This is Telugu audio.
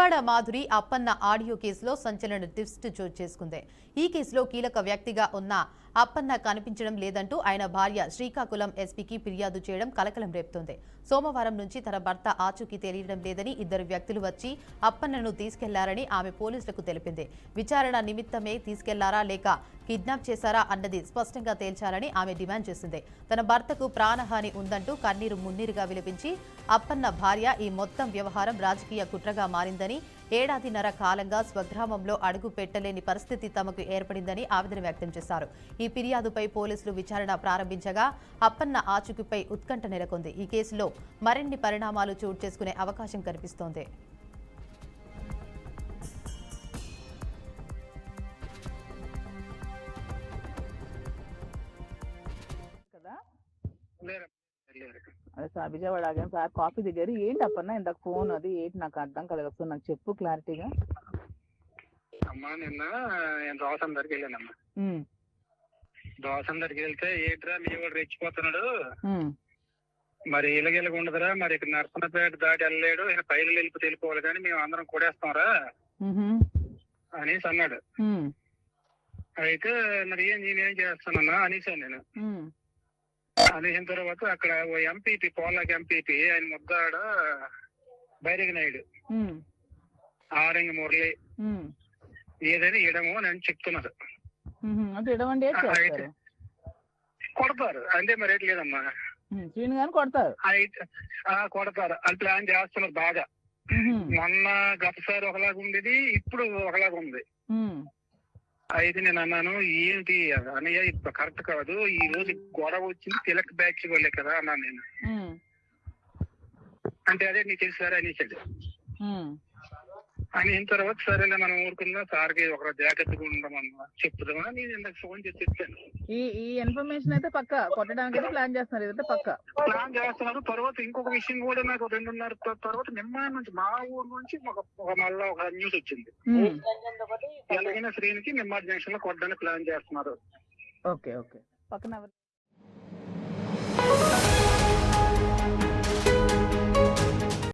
దువ్వాడ మాధురి అప్పన్న ఆడియో కేసులో సంచలన ట్విస్ట్ చోటు చేసుకుంది. ఈ కేసులో కీలక వ్యక్తిగా ఉన్న అప్పన్న కనిపించడం లేదంటూ ఆయన భార్య శ్రీకాకుళం ఎస్పీకి ఫిర్యాదు చేయడం కలకలం రేపుతోంది. సోమవారం నుంచి తన భర్త ఆచూకీ తెలియడం లేదని ఇద్దరు వ్యక్తులు వచ్చి అప్పన్నను తీసుకెళ్లారని ఆమె పోలీసులకు తెలిపింది. విచారణ నిమిత్తమే తీసుకెళ్లారా లేక కిడ్నాప్ చేశారా అన్నది స్పష్టంగా తేల్చాలని ఆమె డిమాండ్ చేసింది. తన భర్తకు ప్రాణహాని ఉందంటూ కన్నీరు మున్నీరుగా విలపించి అప్పన్న భార్య ఈ మొత్తం వ్యవహారం రాజకీయ కుట్రగా మారిందని, ఏడాదిన్నర కాలంగా స్వగ్రామంలో అడుగు పెట్టలేని పరిస్థితి తమకు ఏర్పడిందని ఆవేదన వ్యక్తం చేశారు. ఈ ఫిర్యాదుపై పోలీసులు విచారణ ప్రారంభించగా అప్పన్న ఆచూకీపై ఉత్కంఠ నెలకొంది. ఈ కేసులో మరిన్ని పరిణామాలు చోటు చేసుకునే అవకాశం కనిపిస్తోంది. అదే సార్ విజయవాడ ఆగాను సార్, కాఫీ దిగారు. ఏంటి అప్పన్న ఇందాక ఫోన్ అది ఏంటి నాకు అర్థం కలగదు, నాకు చెప్పు క్లారిటీగా. అమ్మా నిన్న నేను దోసం దగ్గరికి వెళ్ళానమ్మా. దోసం దగ్గరికి వెళ్తే ఏంట్రా మీ వాడు రెచ్చిపోతున్నాడు, మరి ఇలాగ ఉండదురా, మరి ఇక్కడ నర్సనపేట దాటి వెళ్ళలేడు, ఈయన పైలు వెళ్ళిపోతే వెళ్ళిపోవాలి కానీ మేము అందరం కొడేస్తాంరా అనేసి అన్నాడు. అయితే మరి నేనేం చేస్తానన్నా అనేసాను నేను. అనేసిన తర్వాత అక్కడ ఓ ఎంపీపీ పోలాకి ఎంపీపీ ఆయన ముద్దాడ బైరగి నాయుడు ఆరంగి మురళి ఏదైనా ఇడము అని చెప్తున్నారు. కొడతారు అంటే మరి రేట్ లేదమ్మా, కొడతారు కొడతారు అని ప్లాన్ చేస్తున్నారు బాగా. మొన్న గతసారి ఒకలాగా ఉండేది, ఇప్పుడు ఒకలాగా ఉంది. అయితే నేను అన్నాను ఏంటి అన్నయ్య ఇప్పుడు కరెక్ట్ కాదు, ఈ రోజు గొడవ వచ్చింది తిలక్ బ్యాచ్ వాళ్ళే కదా అన్నాను నేను. అంటే అదే నీకు తెలుసు అనేసాడు. అయిన తర్వాత సరేలే మనం ఊరుకుందాం, సార్కి ఒక జాగ్రత్తగా ఉండమన్నా చెప్తామని నేను ఇందాక ఫోన్ చేసి చెప్పాను. ఈ ఇన్ఫర్మేషన్ అయితే పక్క కొట్టడానికి ప్లాన్ చేస్తున్నారు, ఇదంతా పక్క ప్లాన్ చేస్తున్నారు. తర్వాత ఇంకొక విషయం కూడా నాకు 2:30 తర్వాత నిమ్మ నుంచి మా ఊరు నుంచి మళ్ళా ఒక న్యూస్ వచ్చింది. ఎలాగైనా శ్రీనికి నిమ్మ జంక్షన్ లో కొట్టడానికి ప్లాన్ చేస్తున్నారు. ఓకే ఓకే పక్కన